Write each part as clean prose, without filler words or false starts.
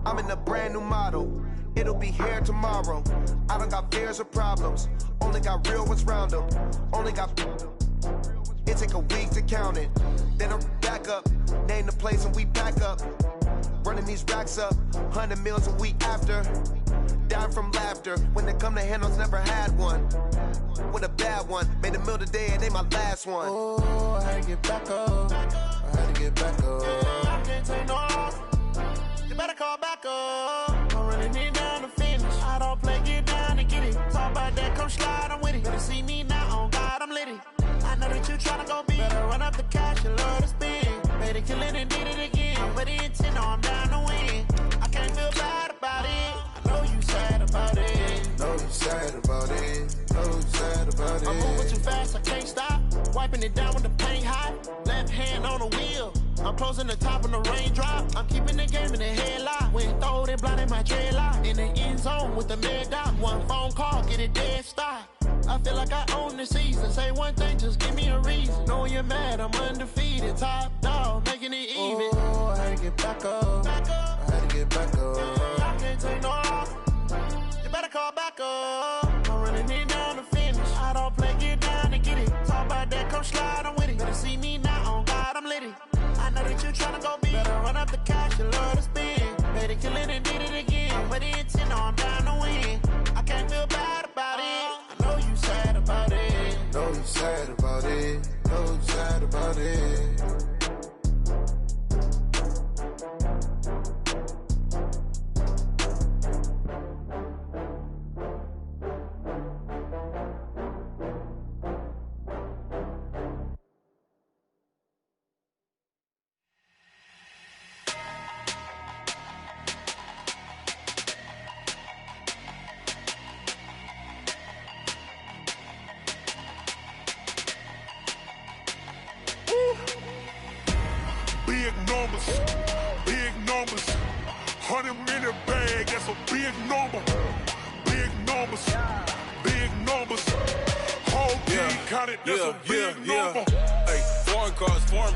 I'm in a brand new model. It'll be here tomorrow. I don't got fears or problems. Only got real ones round them. Only got... It take a week to count it. Then I'm back up. Name the place and we back up. Running these racks up. 100 meals a week after. Dying from laughter. When it come to handles, never had one. With a bad one. Made a meal today and they my last one. Oh, I had to get back up. I had to get back up. I can't take no off. You better call back up. I'm running it down to finish. I don't play, get down and get it. Talk about that, come slide, I'm with it. Better see me now, on God, I'm litty. I know that you tryna go big. Better run up the cash, you love to spend. Better kill it and did it again. I'm with the intent, no, I'm down to win. I can't feel bad about it. I know you sad about it. Know you sad about it. Know you sad about it. I'm moving too fast, I can't stop. Wiping it down with the paint hot. Left hand on the wheel. I'm closing the top of the raindrop. I'm keeping the game in the headlock. When throwed and blinded my dreadlock. In the end zone with the mid dot. One phone call, get it dead stop. I feel like I own the season. Say one thing, just give me a reason. Knowing you're mad, I'm undefeated. Top dog, making it even. Oh, I had to get back up. I had to get back up. I can't take no off. You better call back up. I'm running it down to finish. I don't play, get down and get it. Talk about that, come slide, I'm with it. Better see me now, on God, I'm litty. I know that you tryna go big. Better run up the cash, you love to spend. Better kill it and did it again. I'm with the intent, no, I'm down to win. I can't feel bad about it. I know you sad about it. Know you sad about it. Know you sad about it. Big numbers, 100-minute bag, that's a big number. Big numbers, whole team counted, that's a big number. Hey, foreign cars, foreign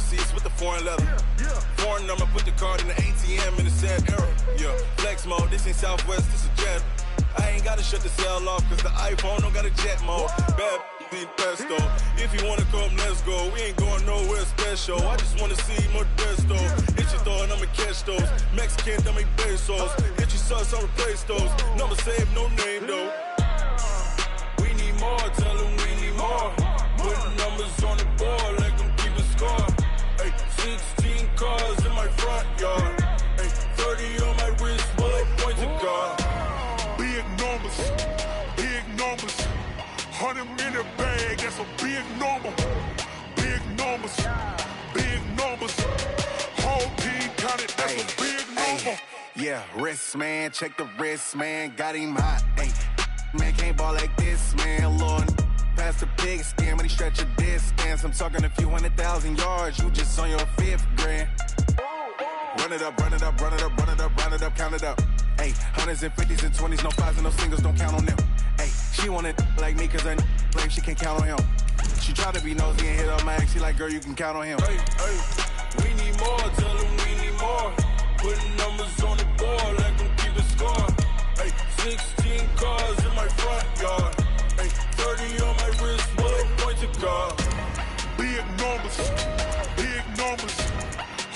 seats with the foreign leather. Foreign number, put the card in the ATM in the sad era. Yeah, flex mode, this ain't Southwest, this a jet. I ain't gotta shut the cell off, cause the iPhone don't got a jet mode. Bad pesto. If you wanna come, let's go. We ain't going nowhere special. I just wanna see Modesto. Hit your thought, I'ma catch those. Mexican, don't make pesos. Hit your sauce, I'll replace those. Number saved, no name though. We need more, tell them we need more. Put numbers on the board, let them keep a score. Hey, 16 cars in my front yard. Hey, 30 on my wrist, bullet points of God. Big numbers, 100-minute bag, that's a big number. Big numbers, whole team counted, that's a big number. Yeah, wrist man, check the wrist man, got him hot. Ay, man can't ball like this, man. Lord, past the pig skin when he stretch a distance. I'm talking a few 100,000 yards, you just on your 5th grand. Run it up, count it up. Ay, hundreds and 50s and 20s, no 5s and no singles, don't count on them. Ay, she want it like me, cause her claim she can't count on him. She try to be nosy and hit up my ex, she like, girl, you can count on him. Hey, we need more, tell them we need more. Putting numbers on the board, let them keep a score. Hey, 16 cars in my front yard. Hey, 30 on my wrist, bullet points of God. Big numbers,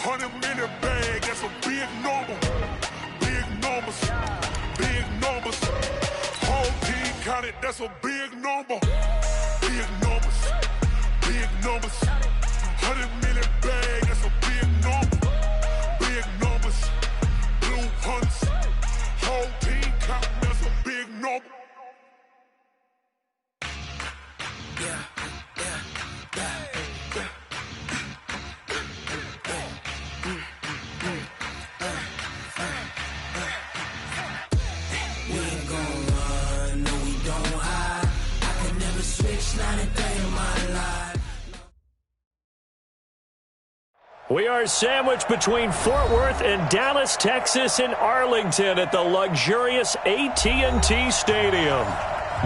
100-minute bag, that's a big number. Big numbers, whole team counted, that's a big number. Big numbers, 100-minute bag, that's a big number. Big numbers, blue hunts, whole team counting, that's a big number. We are sandwiched between Fort Worth and Dallas, Texas, and Arlington at the luxurious AT&T Stadium.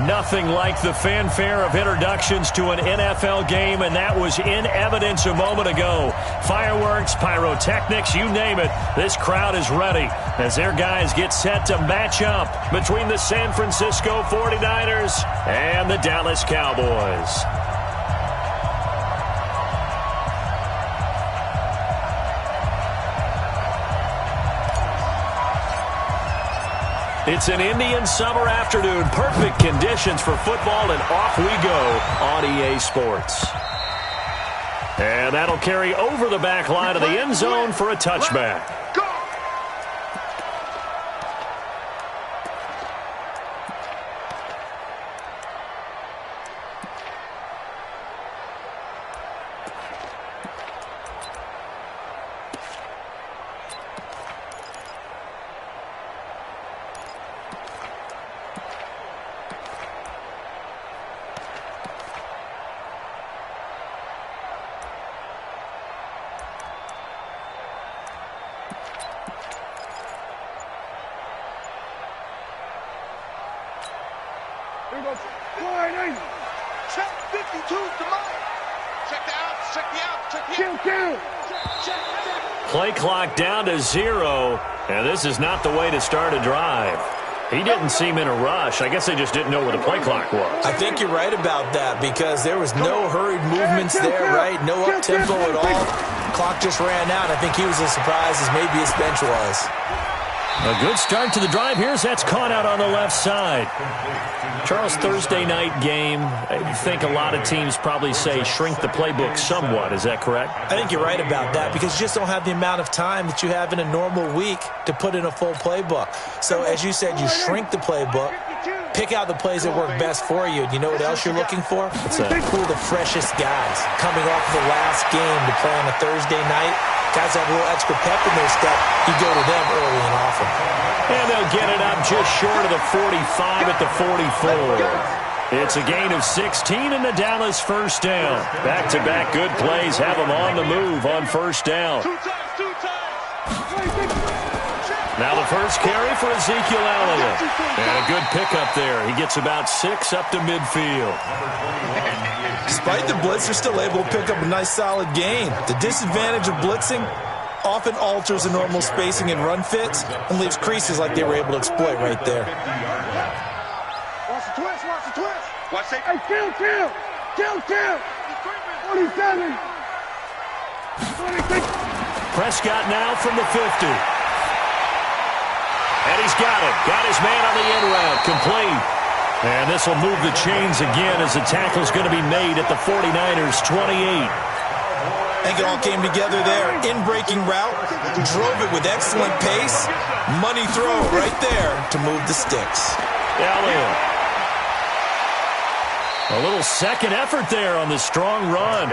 Nothing like the fanfare of introductions to an NFL game, and that was in evidence a moment ago. Fireworks, pyrotechnics, you name it. This crowd is ready as their guys get set to match up between the San Francisco 49ers and the Dallas Cowboys. It's an Indian summer afternoon. Perfect conditions for football, and off we go on EA Sports. And that'll carry over the back line of the end zone for a touchback. Check 52 to mine. Check the outs, check the outs, check the outs. Check. Play clock down to 0, and this is not the way to start a drive. He didn't seem in a rush. I guess they just didn't know where the play clock was. I think you're right about that because there was no hurried movements there, right? No up-tempo at all. Clock just ran out. I think he was as surprised as maybe his bench was. A good start to the drive. Here's that's caught out on the left side. Charles, Thursday night game, I think a lot of teams probably say shrink the playbook somewhat. Is that correct? I think you're right about that because you just don't have the amount of time that you have in a normal week to put in a full playbook. So as you said, you shrink the playbook, pick out the plays that work best for you. And you know what else you're looking for? What's that? Who are the freshest guys coming off the last game to play on a Thursday night? Guys have a little extra pep in their step. You go to them early and often. And they'll get it up just short of the 45 at the 44. It's a gain of 16 in the Dallas first down. Back-to-back good plays have them on the move on first down. Now the first carry for Ezekiel Elliott. And a good pickup there. He gets about 6 up to midfield. Despite the blitz, they're still able to pick up a nice solid gain. The disadvantage of blitzing often alters the normal spacing and run fits and leaves creases like they were able to exploit right there. Watch the twist, watch the twist. Watch it. Hey, kill. 47. 26. Prescott now from the 50. And he's got it. Got his man on the in route. Complete. And this will move the chains again as the tackle's going to be made at the 49ers' 28. I think it all came together there. In-breaking route, drove it with excellent pace. Money throw right there to move the sticks. Elliott. A little second effort there on the strong run.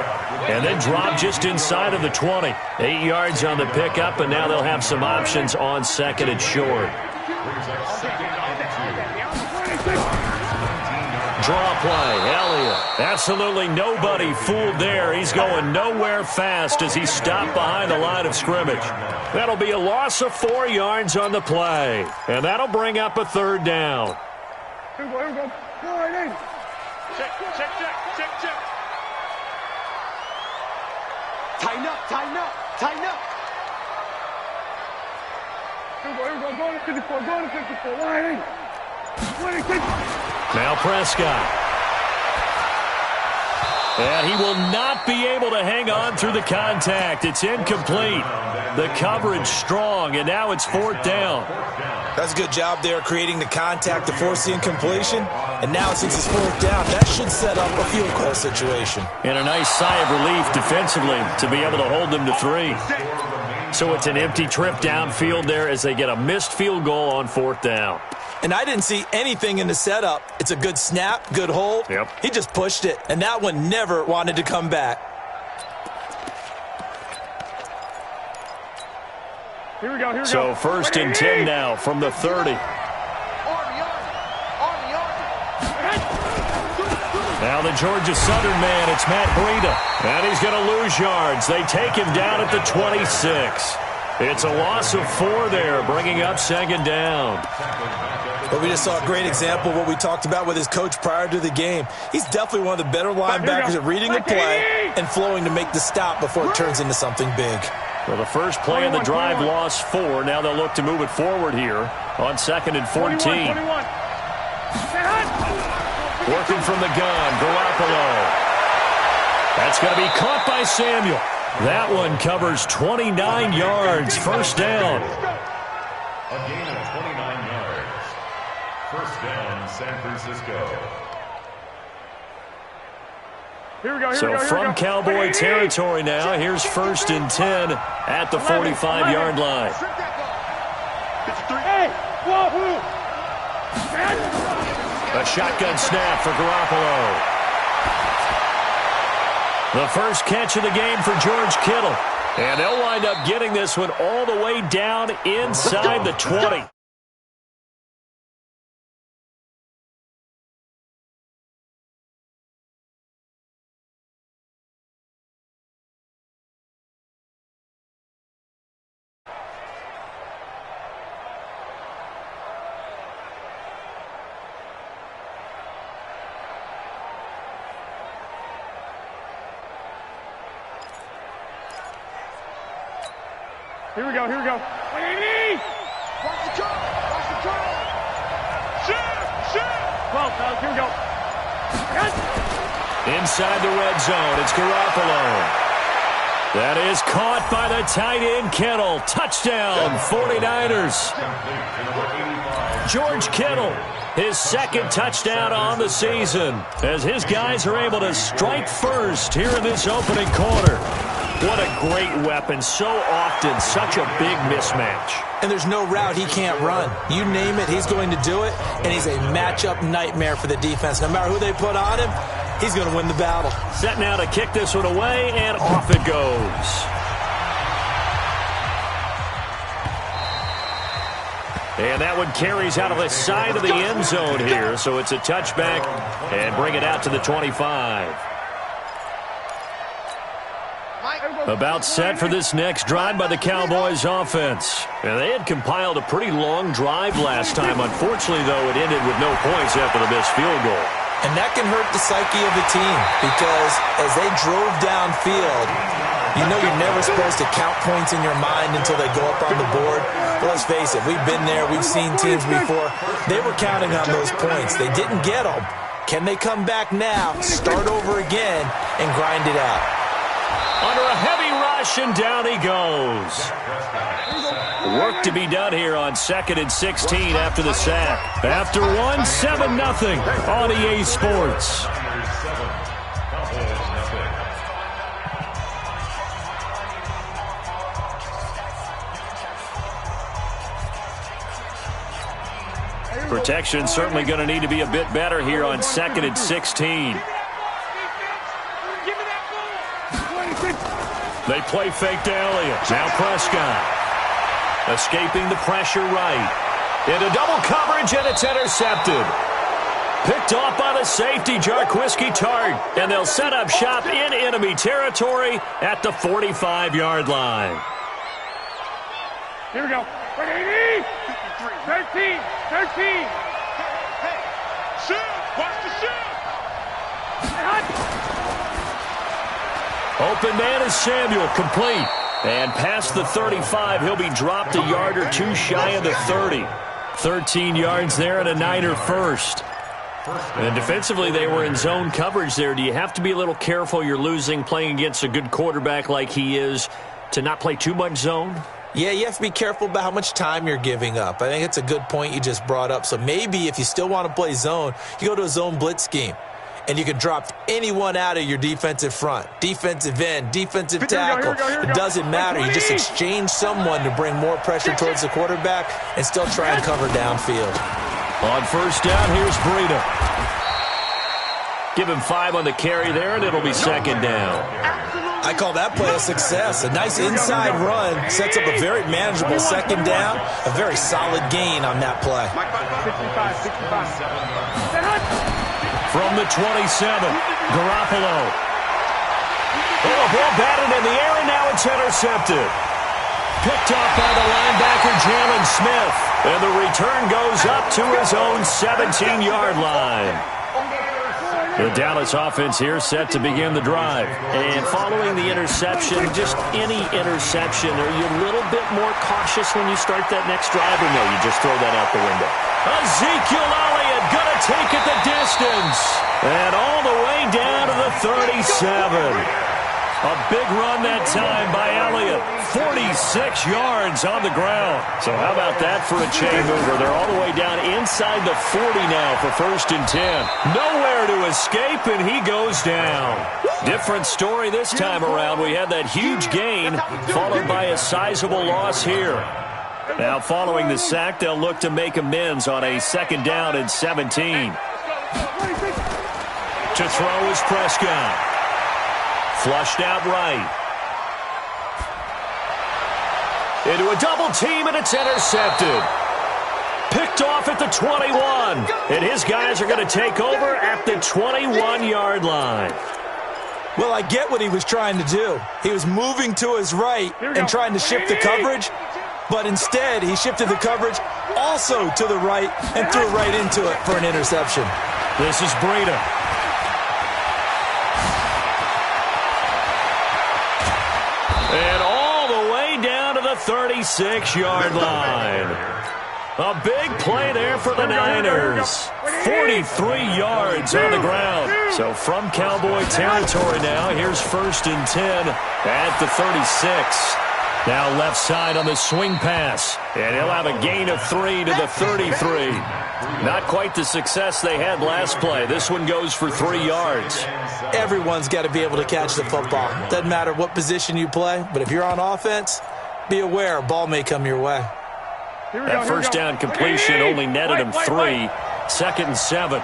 And then drop just inside of the 20. 8 yards on the pickup, and now they'll have some options on second and short. Draw play, Elliott. Absolutely nobody fooled there. He's going nowhere fast as he stopped behind the line of scrimmage. That'll be a loss of 4 yards on the play. And that'll bring up a third down. Here we go. Check. Tighten up. Here we go. Go to 54. Now Prescott. And he will not be able to hang on through the contact. It's incomplete. The coverage strong, and now it's fourth down. That's a good job there creating the contact to force the incompletion. And now since it's fourth down, that should set up a field goal situation. And a nice sigh of relief defensively to be able to hold them to 3. So it's an empty trip downfield there as they get a missed field goal on fourth down. And I didn't see anything in the setup. It's a good snap, good hold. Yep. He just pushed it, and that one never wanted to come back. Here we go. So first and 10 now from the 30. Now the Georgia Southern man, it's Matt Breida. And he's going to lose yards. They take him down at the 26. It's a loss of 4 there, bringing up second down. But we just saw a great example of what we talked about with his coach prior to the game. He's definitely one of the better linebackers at reading a play and flowing to make the stop before it turns into something big. Well, the first play of the drive lost 4. Now they'll look to move it forward here on 2nd and 14. Working from the gun, Garoppolo. That's going to be caught by Samuel. That one covers 29 yards. First down. A gain of 29 yards. First down, San Francisco. So from Cowboy territory now, here's 1st and 10 at the 45-yard line. A shotgun snap for Garoppolo. The first catch of the game for George Kittle. And they'll wind up getting this one all the way down inside the 20. Here we go. Watch the draw. Shoot. Well, fellas, here we go. Inside the red zone, it's Garoppolo. That is caught by the tight end, Kittle. Touchdown, 49ers. George Kittle, his 2nd touchdown on the season, as his guys are able to strike first here in this opening quarter. What a great weapon. So often, such a big mismatch. And there's no route he can't run. You name it, he's going to do it, and he's a matchup nightmare for the defense. No matter who they put on him, he's going to win the battle. Set now to kick this one away, and off it goes. And that one carries out of the side of the end zone here, so it's a touchback, and bring it out to the 25. About set for this next drive by the Cowboys offense. And they had compiled a pretty long drive last time. Unfortunately, though, it ended with no points after the missed field goal. And that can hurt the psyche of the team because as they drove downfield, you know you're never supposed to count points in your mind until they go up on the board. But let's face it, we've been there. We've seen teams before. They were counting on those points. They didn't get them. Can they come back now, start over again, and grind it out? Under a heavy rush, and down he goes. Work to be done here on 2nd and 16 after the sack. After one, 7-0 on EA Sports. Protection certainly going to need to be a bit better here on 2nd and 16. They play fake to Elliott. Now Prescott. Escaping the pressure right. Into double coverage, and it's intercepted. Picked off by the safety, Jarquiski Tart. And they'll set up shop in enemy territory at the 45-yard line. Here we go. 13. Hey, shoot. Watch the shoot. Open man is Samuel, complete. And past the 35, he'll be dropped a yard or two shy of the 30. 13 yards there and a Niner first. And defensively, they were in zone coverage there. Do you have to be a little careful you're losing playing against a good quarterback like he is to not play too much zone? Yeah, you have to be careful about how much time you're giving up. I think it's a good point you just brought up. So maybe if you still want to play zone, you go to a zone blitz scheme. And you can drop anyone out of your defensive front, defensive end, defensive tackle. It doesn't matter. You just exchange someone to bring more pressure towards the quarterback and still try and cover downfield. On first down, here's Breida. Give him 5 on the carry there, and it'll be second down. I call that play a success. A nice inside run sets up a very manageable second down. A very solid gain on that play. 65. From the 27, Garoppolo. Oh, a ball batted in the air, and now it's intercepted. picked off by the linebacker, Jalen Smith. And the return goes up to his own 17-yard line. The Dallas offense here set to begin the drive. And following the interception, just any interception, are you a little bit more cautious when you start that next drive, or no, you just throw that out the window? Ezekiel Elliott going to take it the distance. And all the way down to the 37. A big run that time by Elliott. 46 yards on the ground. So how about that for a chain mover? They're all the way down inside the 40 now for 1st and 10. Nowhere to escape, and he goes down. Different story this time around. We had that huge gain followed by a sizable loss here. Now following the sack, they'll look to make amends on a 2nd down and 17. To throw is Prescott. Flushed out right. Into a double team, and it's intercepted. Picked off at the 21. And his guys are going to take over at the 21-yard line. Well, I get what he was trying to do. He was moving to his right and trying to shift the coverage. But instead, he shifted the coverage also to the right and threw right into it for an interception. This is Breida. And all the way down to the 36-yard line. A big play there for the Niners. 43 yards on the ground. So from Cowboy territory now, here's 1st and 10 at the 36. Now left side on the swing pass. And he'll have a gain of 3 to the 33. Not quite the success they had last play. This one goes for 3 yards. Everyone's got to be able to catch the football. Doesn't matter what position you play, but if you're on offense, be aware a ball may come your way. That first down completion only netted him 3. 2nd and 7.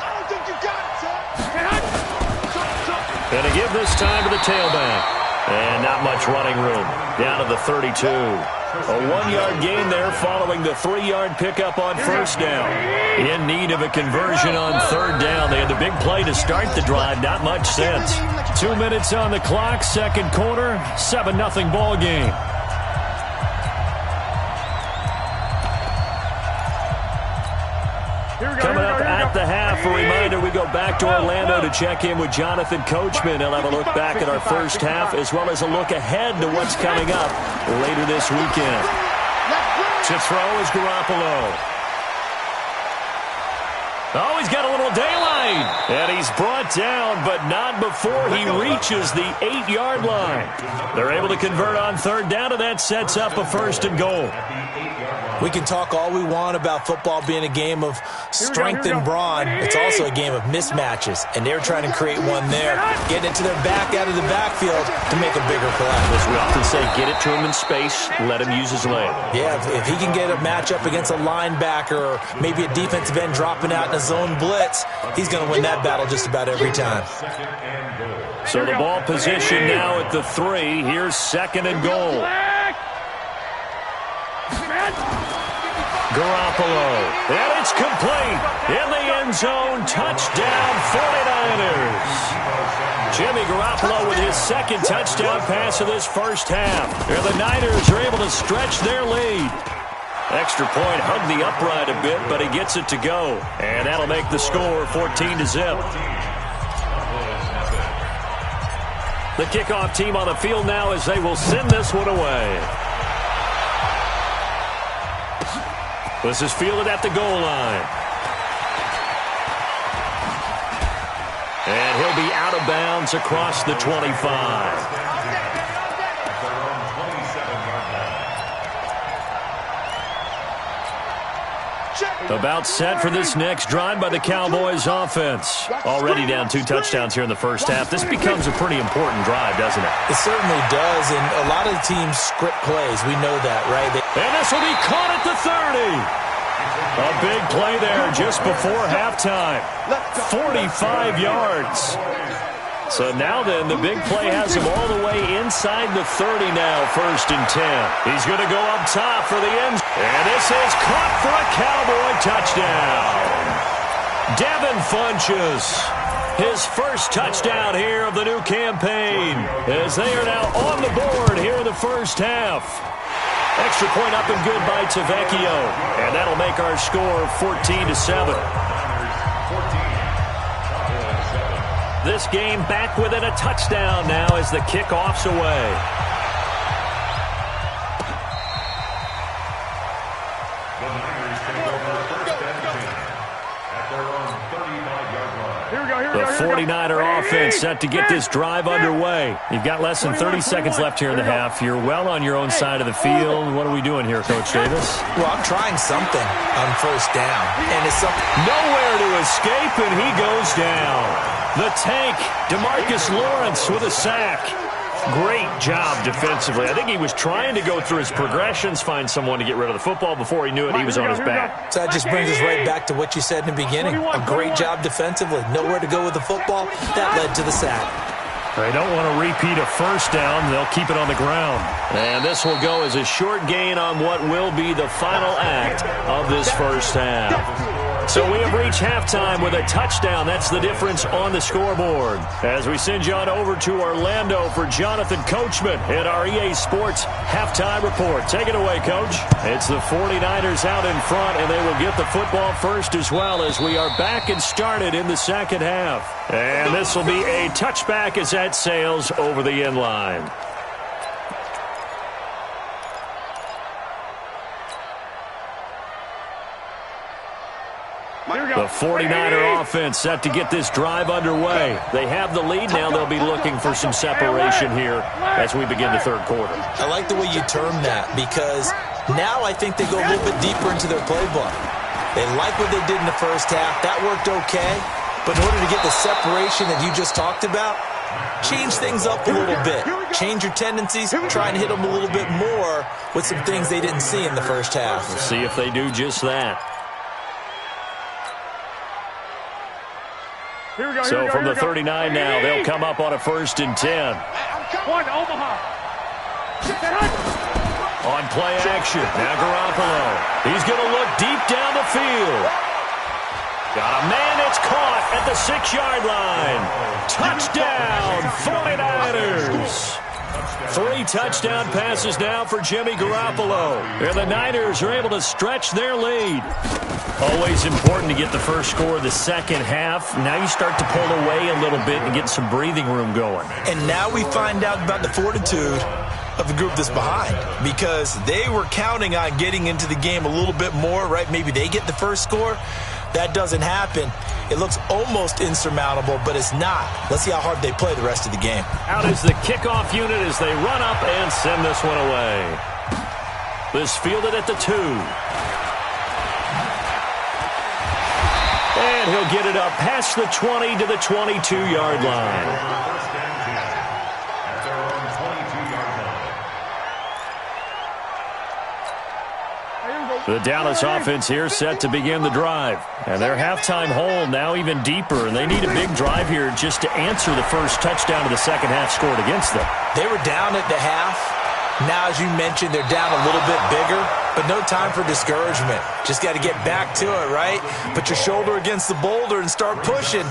And a give this time to the tailback. And not much running room. Down to the 32. A 1-yard gain there following the 3-yard pickup on 1st down. In need of a conversion on 3rd down. They had the big play to start the drive. Not much sense. 2 minutes on the clock. 2nd quarter. 7-0 ball game. Coming up at the half, a reminder, we go back to Orlando to check in with Jonathan Coachman. He'll have a look back at our first half as well as a look ahead to what's coming up later this weekend. To throw is Garoppolo. Oh, he's got a little daylight. And he's brought down, but not before he reaches the 8-yard line. They're able to convert on 3rd down, and that sets up a 1st and goal. We can talk all we want about football being a game of strength and brawn. It's also a game of mismatches, and they're trying to create one there, getting it to their back out of the backfield to make a bigger play. As we often say, get it to him in space, let him use his leg. Yeah, if he can get a matchup against a linebacker or maybe a defensive end dropping out in a zone blitz, he's going to win that battle just about every time. So the ball position now at the 3. Here's 2nd and goal. Garoppolo, and it's complete. In the end zone, touchdown 49ers. Jimmy Garoppolo with his 2nd touchdown pass of this first half. And the Niners are able to stretch their lead. Extra point, hugged the upright a bit, but he gets it to go. And that'll make the score 14-0. The kickoff team on the field now as they will send this one away. This is fielded at the goal line. And he'll be out of bounds across the 25. About set for this next drive by the Cowboys offense. Already down 2 touchdowns here in the first half. This becomes a pretty important drive, doesn't it? It certainly does, and a lot of the teams script plays. We know that, right? And this will be caught at the 30. A big play there just before halftime. 45 yards. So now then, the big play has him all the way inside the 30 now, 1st and 10. He's going to go up top for the end. And this is caught for a Cowboy touchdown. Devin Funchess, his first touchdown here of the new campaign, as they are now on the board here in the first half. Extra point up and good by Tavecchio. And that'll make our score 14-7. This game back within a touchdown now as the kickoff's away. The Niners take over first and 10 at their own 35-yard line. The 49er offense set to get this drive underway. You've got less than 30 seconds left here in the half. You're well on your own side of the field. What are we doing here, Coach Davis? Well, I'm trying something on first down. And it's something. Nowhere to escape, and he goes down. The tank, DeMarcus Lawrence with a sack. Great job defensively. I think he was trying to go through his progressions, find someone to get rid of the football. Before he knew it, he was on his back. So that just brings us right back to what you said in the beginning. A great job defensively. Nowhere to go with the football. That led to the sack. They don't want to repeat a first down. They'll keep it on the ground. And this will go as a short gain on what will be the final act of this first half. So we have reached halftime with a touchdown. That's the difference on the scoreboard. As we send you on over to Orlando for Jonathan Coachman at our EA Sports Halftime Report. Take it away, Coach. It's the 49ers out in front, and they will get the football first as well as we are back and started in the second half. And this will be a touchback as that sails over the end line. The 49er offense set to get this drive underway. They have the lead now. They'll be looking for some separation here as we begin the third quarter. I like the way you term that because now I think they go a little bit deeper into their playbook. They like what they did in the first half. That worked okay. But in order to get the separation that you just talked about, change things up a little bit. Change your tendencies. Try and hit them a little bit more with some things they didn't see in the first half. We'll see if they do just that. So from the 39 now, they'll come up on a 1st and 10. On play action, now Garoppolo. He's going to look deep down the field. Got a man that's caught at the 6-yard line. Touchdown, 49ers. 3 touchdown passes now for Jimmy Garoppolo. And the Niners are able to stretch their lead. Always important to get the first score of the second half. Now you start to pull away a little bit and get some breathing room going. And now we find out about the fortitude of the group that's behind because they were counting on getting into the game a little bit more, right? Maybe they get the first score. That doesn't happen. It looks almost insurmountable, but it's not. Let's see how hard they play the rest of the game. Out is the kickoff unit as they run up and send this one away. This fielded at the 2. And he'll get it up past the 20 to the 22-yard line. The Dallas offense here set to begin the drive. And their halftime hole now even deeper. And they need a big drive here just to answer the first touchdown of the second half scored against them. They were down at the half. Now, as you mentioned, they're down a little bit bigger. But no time for discouragement. Just got to get back to it, right? Put your shoulder against the boulder and start pushing.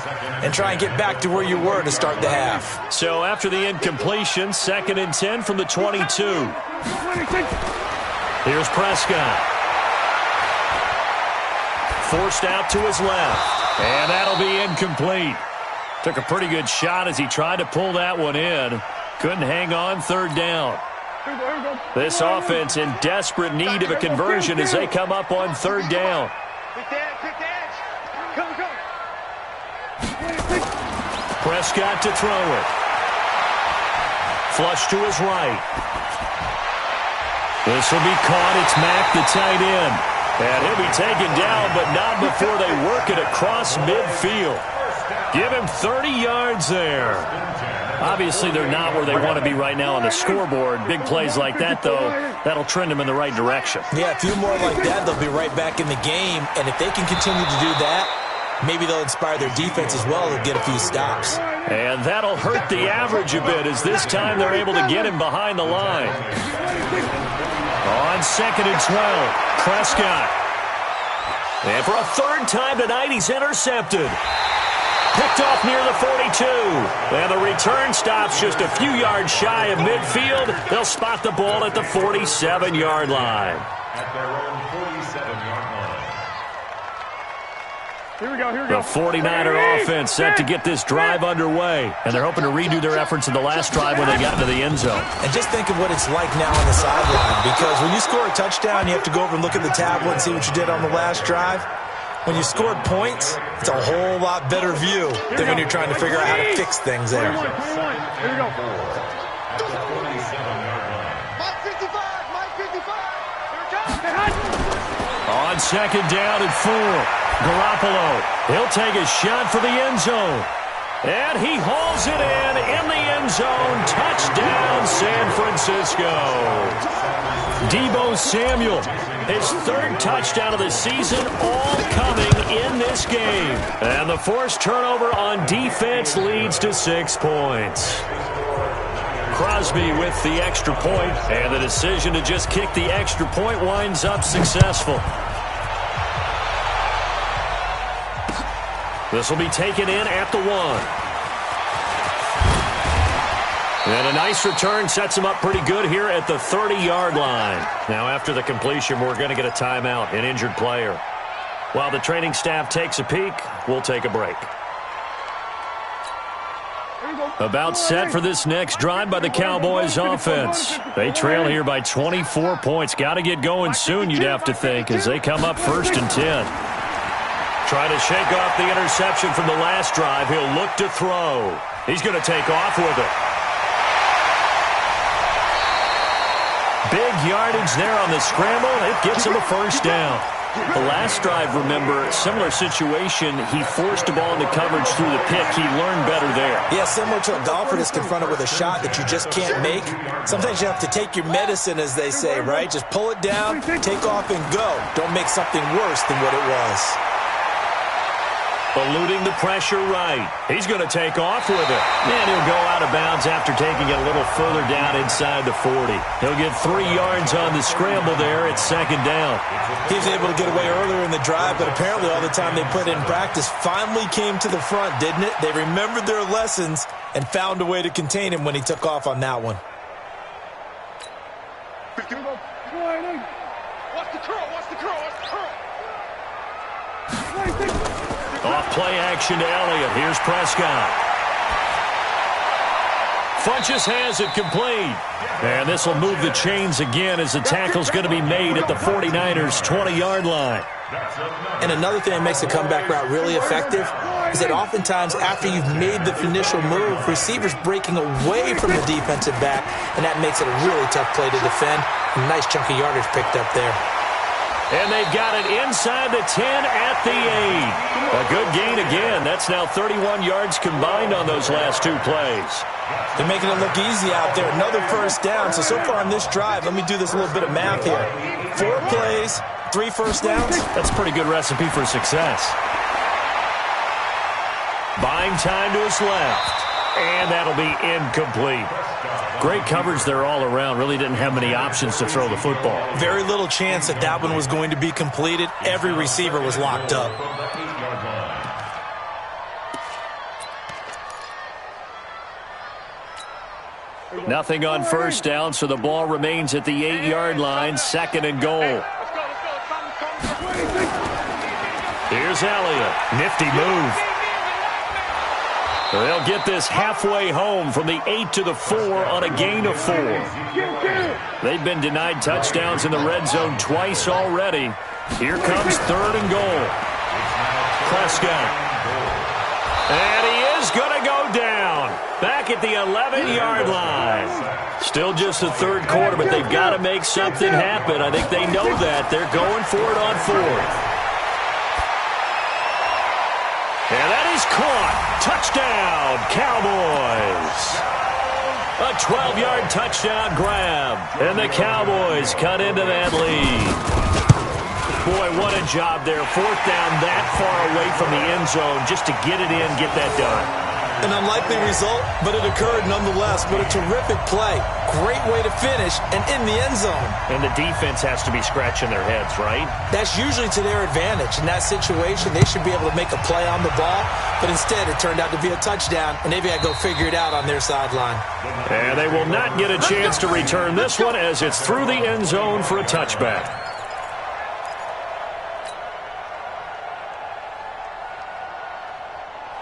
And try and get back to where you were to start the half. So after the incompletion, 2nd and 10 from the 22. Here's Prescott. Forced out to his left. And that'll be incomplete. Took a pretty good shot as he tried to pull that one in. Couldn't hang on 3rd down. This offense in desperate need of a conversion as they come up on 3rd down. Prescott to throw it. Flush to his right. This will be caught. It's Mack, the tight end. And he'll be taken down, but not before they work it across midfield. Give him 30 yards there. Obviously, they're not where they want to be right now on the scoreboard. Big plays like that, though, that'll trend them in the right direction. Yeah, a few more like that, they'll be right back in the game. And if they can continue to do that, maybe they'll inspire their defense as well to get a few stops. And that'll hurt the average a bit as this time they're able to get him behind the line. On 2nd and 12, Prescott. And for a 3rd time tonight, he's intercepted. Picked off near the 42. And the return stops just a few yards shy of midfield. They'll spot the ball at the 47-yard line. At their own 47-yard line. Here we go. The 49er offense set to get this drive underway. And they're hoping to redo their efforts in the last drive when they got into the end zone. And just think of what it's like now on the sideline. Because when you score a touchdown, you have to go over and look at the tablet and see what you did on the last drive. When you scored points, it's a whole lot better view than when you're trying to figure out how to fix things there. Here we go. At the 47-yard line. Mike 55. Here it comes. On second down and 4. Garoppolo, he'll take a shot for the end zone. And he hauls it in the end zone. Touchdown, San Francisco. Deebo Samuel, his 3rd touchdown of the season, all coming in this game. And the forced turnover on defense leads to 6 points. Crosby with the extra point, and the decision to just kick the extra point winds up successful. This will be taken in at the 1. And a nice return sets him up pretty good here at the 30-yard line. Now, after the completion, we're going to get a timeout, an injured player. While the training staff takes a peek, we'll take a break. About set for this next drive by the Cowboys offense. They trail here by 24 points. Got to get going soon, you'd have to think, as they come up 1st and 10. Trying to shake off the interception from the last drive. He'll look to throw. He's going to take off with it. Big yardage there on the scramble. It gets him a 1st down. The last drive, remember, similar situation. He forced the ball into coverage through the pick. He learned better there. Yeah, similar to a golfer that's confronted with a shot that you just can't make. Sometimes you have to take your medicine, as they say, right? Just pull it down, take off, and go. Don't make something worse than what it was. Eluding the pressure right. He's going to take off with it. And he'll go out of bounds after taking it a little further down inside the 40. He'll get 3 yards on the scramble there at 2nd down. He was able to get away earlier in the drive, but apparently all the time they put in practice finally came to the front, didn't it? They remembered their lessons and found a way to contain him when he took off on that one. Watch the curl. Off play action to Elliott. Here's Prescott. Funchess has it complete. And this will move the chains again as the tackle's going to be made at the 49ers' 20-yard line. And another thing that makes the comeback route really effective is that oftentimes after you've made the initial move, receivers breaking away from the defensive back, and that makes it a really tough play to defend. A nice chunk of yardage picked up there. And they've got it inside the 10 at the 8. A good gain again. That's now 31 yards combined on those last 2 plays. They're making it look easy out there. Another 1st down. So far on this drive, let me do this little bit of math here. 4 plays, 3 1st downs. That's a pretty good recipe for success. Buying time to his left. And that'll be incomplete. Great coverage there all around. Really didn't have many options to throw the football. Very little chance that that one was going to be completed. Every receiver was locked up. Nothing on 1st down, so the ball remains at the 8-yard line. 2nd and goal. Here's Elliott. Nifty move. They'll get this halfway home from the 8 to the 4 on a gain of 4. They've been denied touchdowns in the red zone twice already. Here comes 3rd and goal. Prescott. And he is going to go down. Back at the 11-yard line. Still just the 3rd quarter, but they've got to make something happen. I think they know that. They're going for it on 4th. And that is caught. Touchdown, Cowboys. A 12-yard touchdown grab. And the Cowboys cut into that lead. Boy, what a job there. 4th down that far away from the end zone just to get it in, get that done. An unlikely result, but it occurred nonetheless. What a terrific play. Great way to finish, and in the end zone. And the defense has to be scratching their heads, right? That's usually to their advantage. In that situation, they should be able to make a play on the ball, but instead it turned out to be a touchdown, and they've got to go figure it out on their sideline. And they will not get a chance to return this one as it's through the end zone for a touchback.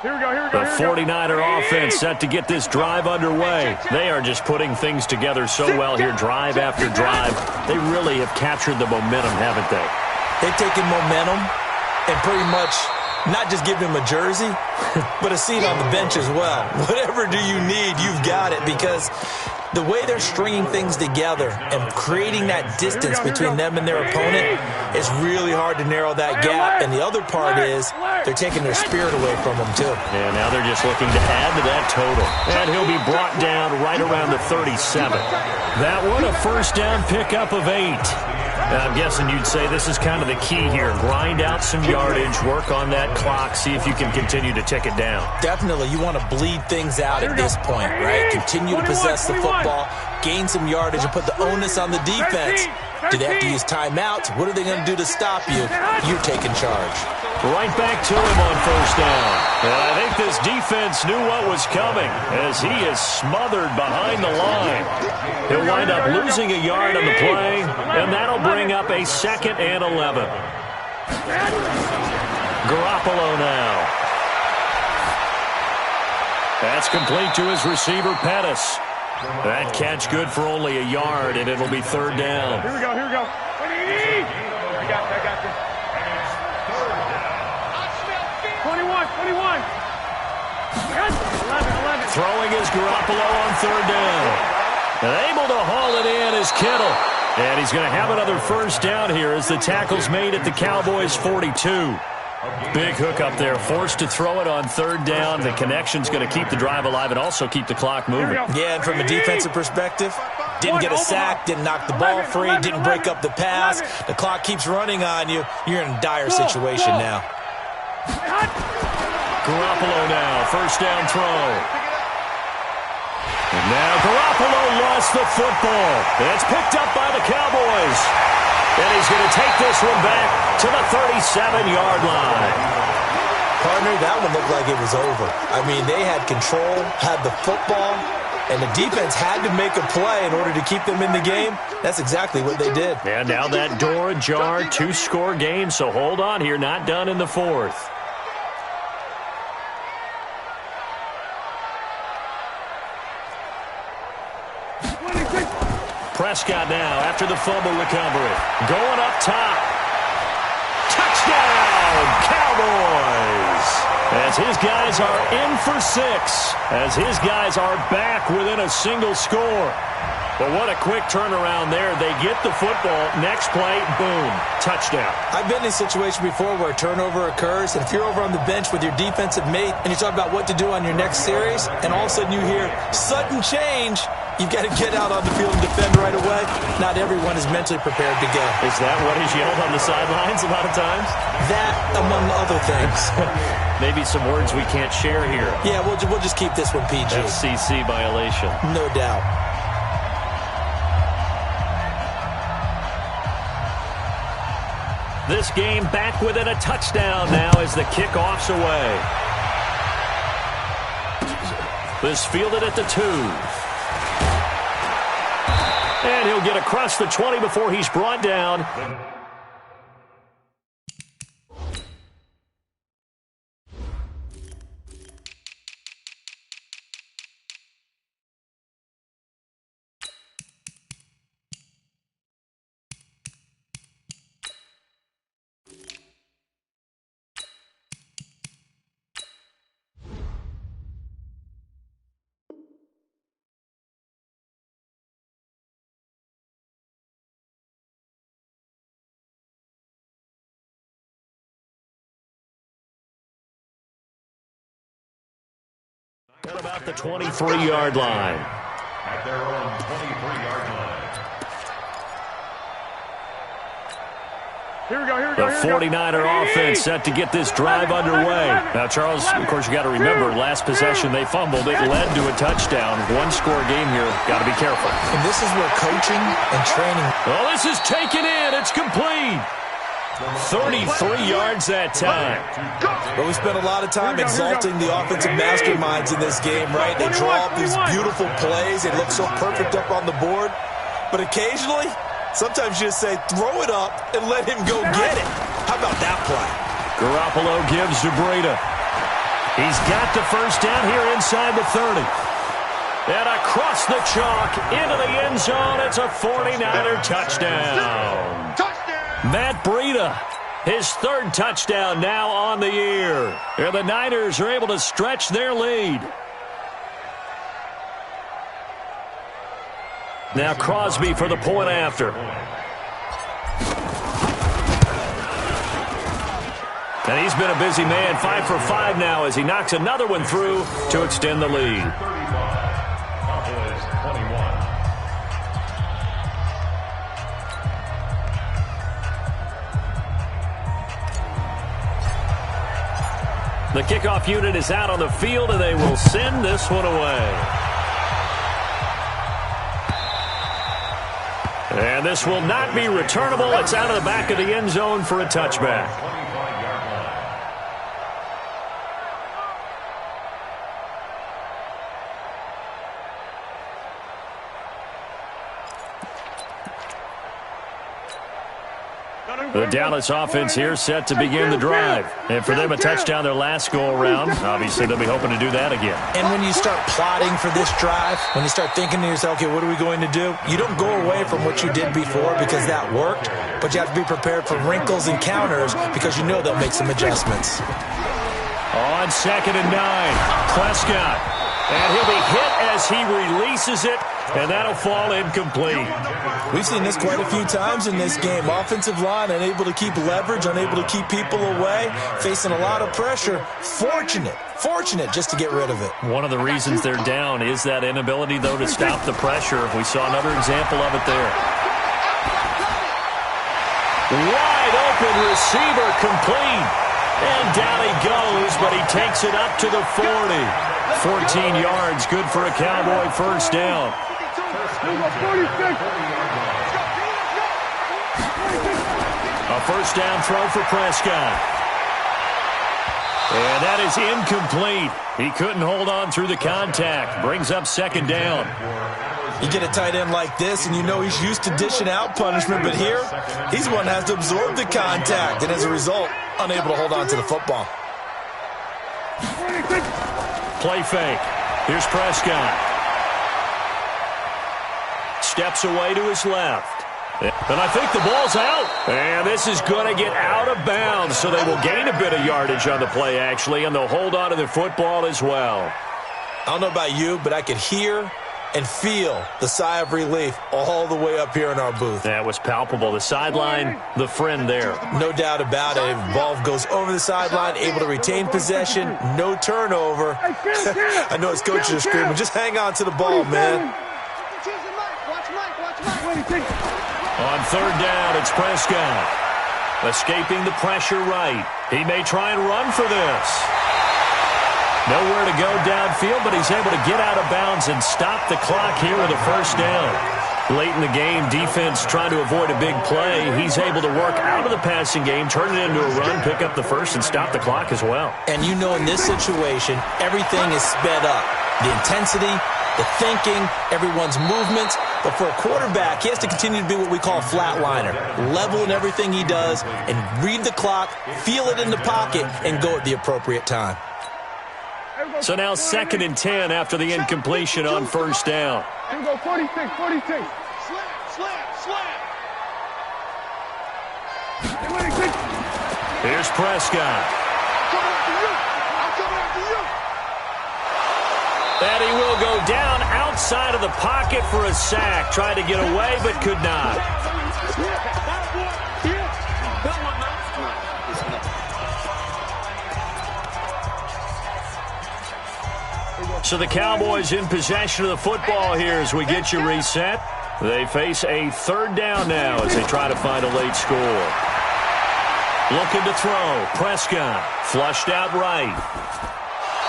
The 49er offense set to get this drive underway. They are just putting things together so well here, drive after drive. They really have captured the momentum, haven't they? They've taken momentum and pretty much not just given him a jersey, but a seat on the bench as well. Whatever do you need, you've got it, because the way they're stringing things together and creating that distance between them and their opponent, it's really hard to narrow that gap. And the other part is they're taking their spirit away from them, too. And now they're just looking to add to that total. And he'll be brought down right around the 37. That one, a first down pickup of 8. I'm guessing you'd say this is kind of the key here. Grind out some yardage, work on that clock, see if you can continue to tick it down. Definitely. You want to bleed things out at this point, right? Continue to possess the football, gain some yardage, and put the onus on the defense. Do they have to use timeouts? What are they going to do to stop you? You're taking charge. Right back to him on first down. And I think this defense knew what was coming as he is smothered behind the line. He'll wind up losing a yard on the play, and that'll bring up a 2nd and 11. Garoppolo now. That's complete to his receiver, Pettis. That catch good for only a yard, and it'll be 3rd down. Here we go. I got this. 21. 11. Throwing is Garoppolo on 3rd down. And able to haul it in is Kittle. And he's going to have another first down here as the tackle's made at the Cowboys' 42. Big hook up there, forced to throw it on 3rd down. The connection's going to keep the drive alive and also keep the clock moving. Yeah, and from a defensive perspective, didn't get a sack, didn't knock the ball free, didn't break up the pass. The clock keeps running on you. You're in a dire situation now. Garoppolo now, first down throw. And now Garoppolo lost the football. It's picked up by the Cowboys. And he's going to take this one back to the 37-yard line. Partner, that one looked like it was over. I mean, they had control, had the football, and the defense had to make a play in order to keep them in the game. That's exactly what they did. And now that door ajar, 2-score game, so hold on here, not done in the 4th. Prescott now after the fumble recovery. Going up top. Touchdown, Cowboys! As his guys are in for 6. As his guys are back within a single score. But what a quick turnaround there. They get the football. Next play, boom, touchdown. I've been in a situation before where a turnover occurs, and if you're over on the bench with your defensive mate and you talk about what to do on your next series, and all of a sudden you hear sudden change, you've got to get out on the field and defend right away. Not everyone is mentally prepared to go. Is that what is yelled on the sidelines a lot of times? That, among other things. Maybe some words we can't share here. Yeah, we'll just keep this one PG. FCC violation. No doubt. This game back within a touchdown now as the kickoff's away. This fielded at the 2. And he'll get across the 20 before he's brought down. At about the 23-yard line. At their own 23-yard line. The 49er offense set to get this drive underway. Now, Charles, of course, you got to remember, last possession they fumbled. It led to a touchdown. One-score game here. Got to be careful. And this is where coaching and training. Oh, this is taken in. It's complete. 33 yards that time. But we spent a lot of time exalting the offensive masterminds in this game, right? They draw up these beautiful plays. They look so perfect up on the board. But occasionally, sometimes you just say, throw it up and let him go get it. How about that play? Garoppolo gives to Breida. He's got the first down here inside the 30. And across the chalk into the end zone. It's a 49er touchdown. Matt Breida, his third touchdown now on the year. And the Niners are able to stretch their lead. Now Crosby for the point after. And he's been a busy man, 5 for 5 now as he knocks another one through to extend the lead. The kickoff unit is out on the field, and they will send this one away. And this will not be returnable. It's out of the back of the end zone for a touchback. The Dallas offense here set to begin the drive. And for them, a touchdown their last go-around. Obviously, they'll be hoping to do that again. And when you start plotting for this drive, when you start thinking to yourself, okay, what are we going to do? You don't go away from what you did before because that worked, but you have to be prepared for wrinkles and counters because you know they'll make some adjustments. On 2nd and 9, Prescott. And he'll be hit as he releases it, and that'll fall incomplete. We've seen this quite a few times in this game. Offensive line unable to keep leverage, unable to keep people away, facing a lot of pressure. Fortunate just to get rid of it. One of the reasons they're down is that inability, though, to stop the pressure. We saw another example of it there. Wide open receiver complete. And down he goes, but he takes it up to the 40. 14 yards, good for a Cowboy first down. A first down throw for Prescott. And that is incomplete. He couldn't hold on through the contact. Brings up 2nd down. You get a tight end like this, and you know he's used to dishing out punishment, but here, he's the one that has to absorb the contact, and as a result, unable to hold on to the football. Play fake. Here's Prescott. Steps away to his left. And I think the ball's out. And this is going to get out of bounds, so they will gain a bit of yardage on the play, actually, and they'll hold on to the football as well. I don't know about you, but I could hear and feel the sigh of relief all the way up here in our booth. That was palpable. The sideline, the friend there. No doubt about it. Ball goes over the sideline, able to retain possession, no turnover. I know his coaches are screaming, just hang on to the ball, man. On 3rd down, it's Prescott. Escaping the pressure right. He may try and run for this. Nowhere to go downfield, but he's able to get out of bounds and stop the clock here with a first down. Late in the game, defense trying to avoid a big play. He's able to work out of the passing game, turn it into a run, pick up the first, and stop the clock as well. And you know in this situation, everything is sped up. The intensity, the thinking, everyone's movements. But for a quarterback, he has to continue to be what we call a flatliner. Level in everything he does and read the clock, feel it in the pocket, and go at the appropriate time. So now 2nd and 10 after the incompletion on first down. Here we go, 46. Here's Prescott. And he will go down outside of the pocket for a sack. Tried to get away, but could not. So the Cowboys in possession of the football here as we get you reset. They face a 3rd down now as they try to find a late score. Looking to throw. Prescott flushed out right.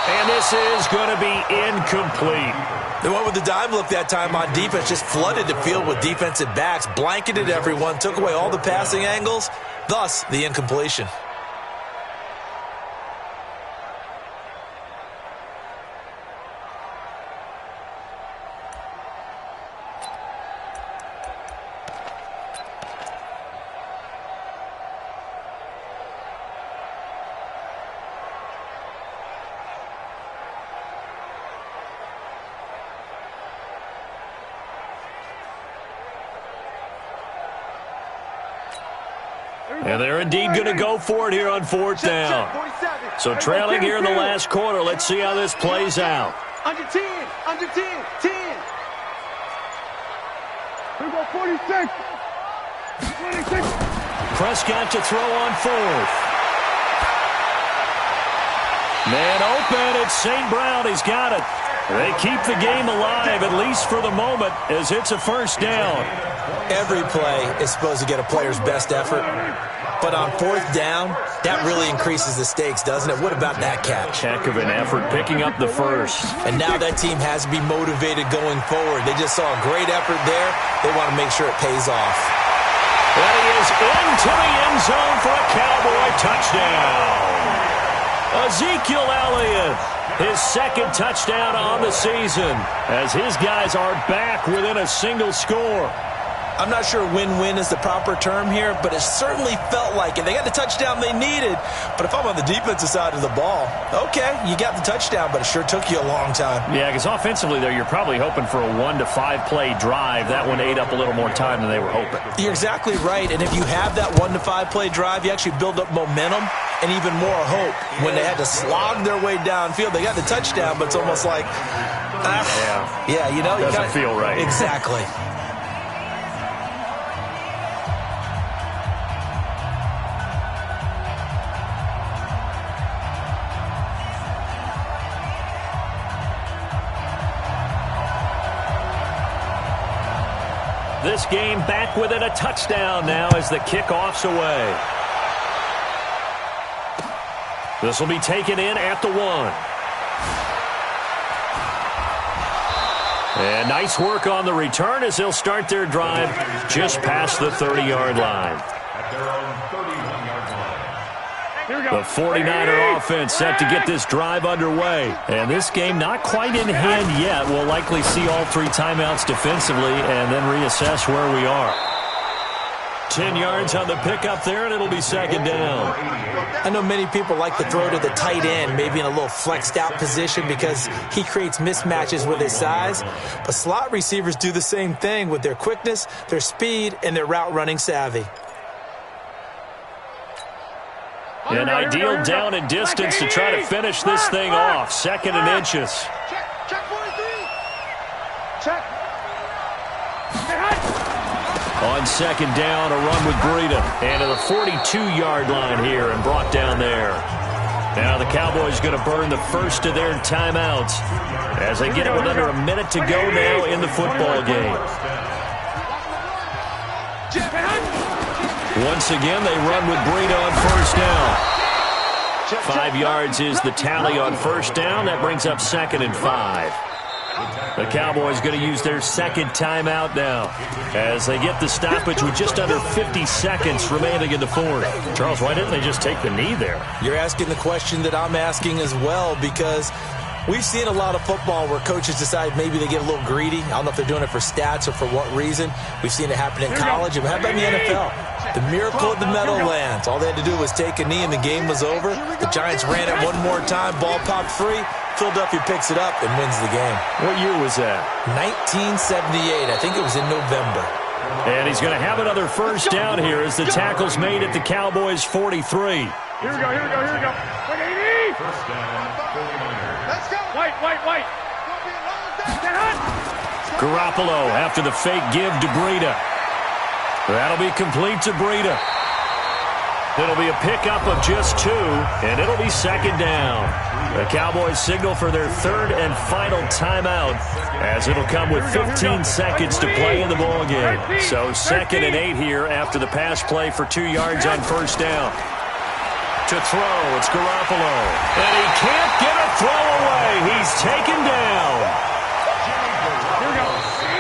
And this is going to be incomplete. They went with the dime look that time on defense, just flooded the field with defensive backs, blanketed everyone, took away all the passing angles, thus the incompletion. And they're indeed going to go for it here on fourth down. So trailing here in the last quarter. Let's see how this plays out. Under 10, 10. We go 46. 26. Prescott to throw on fourth. Man open. It's St. Brown. He's got it. They keep the game alive, at least for the moment, as it's a first down. Every play is supposed to get a player's best effort. But on fourth down, that really increases the stakes, doesn't it? What about that catch? Heck of an effort picking up the first. And now that team has to be motivated going forward. They just saw a great effort there. They want to make sure it pays off. And he is into the end zone for a Cowboy touchdown. Ezekiel Elliott, his second touchdown on the season, as his guys are back within a single score. I'm not sure win-win is the proper term here, but it certainly felt like it. They got the touchdown they needed, but if I'm on the defensive side of the ball, okay, you got the touchdown, but it sure took you a long time. Yeah, because offensively, though, you're probably hoping for a 1 to 5 play drive. That one ate up a little more time than they were hoping. You're exactly right, and if you have that 1 to 5 play drive, you actually build up momentum and even more hope. When they had to slog their way downfield, they got the touchdown, but it's almost like, yeah, you know. Doesn't feel right. Exactly. This game back within a touchdown now as the kickoff's away. This will be taken in at the 1. And nice work on the return as they'll start their drive just past the 30-yard line. At their own 31-yard line. The 49er offense set to get this drive underway. And this game not quite in hand yet. We'll likely see all 3 timeouts defensively and then reassess where we are. 10 yards on the pickup there, and it'll be second down. I know many people like to throw to the tight end, maybe in a little flexed out position because he creates mismatches with his size. But slot receivers do the same thing with their quickness, their speed, and their route running savvy. An ideal down and distance to try to finish this thing off. 2nd and inches. Check 43. Check. On second down, a run with Breida. And to the 42-yard line here and brought down there. Now the Cowboys going to burn the first of their timeouts as they get it with under a minute to go now in the football game. Once again, they run with Breida on first down. 5 yards is the tally on first down. That brings up 2nd and 5. The Cowboys going to use their second timeout now as they get the stoppage with just under 50 seconds remaining in the fourth. Charles, why didn't they just take the knee there? You're asking the question that I'm asking as well, because we've seen a lot of football where coaches decide maybe they get a little greedy. I don't know if they're doing it for stats or for what reason. We've seen it happen in college. And how about in the NFL? The miracle of the Meadowlands. All they had to do was take a knee and the game was over. The Giants ran it one more time. Ball popped free. Philadelphia picks it up and wins the game. What year was that? 1978. I think it was in November. And he's going to have another first down here as the tackle's made at the Cowboys' 43. Here we go. 180. First down, 49ers. Let's go. White. Garoppolo after the fake give to Breida. That'll be complete to Breida. It'll be a pickup of just 2, and it'll be second down. The Cowboys signal for their 3rd and final timeout as it'll come with 15 seconds to play in the ballgame. So 2nd and 8 here after the pass play for 2 yards on first down. To throw, it's Garoppolo. And he can't get a throw away. He's taken down. Here we go.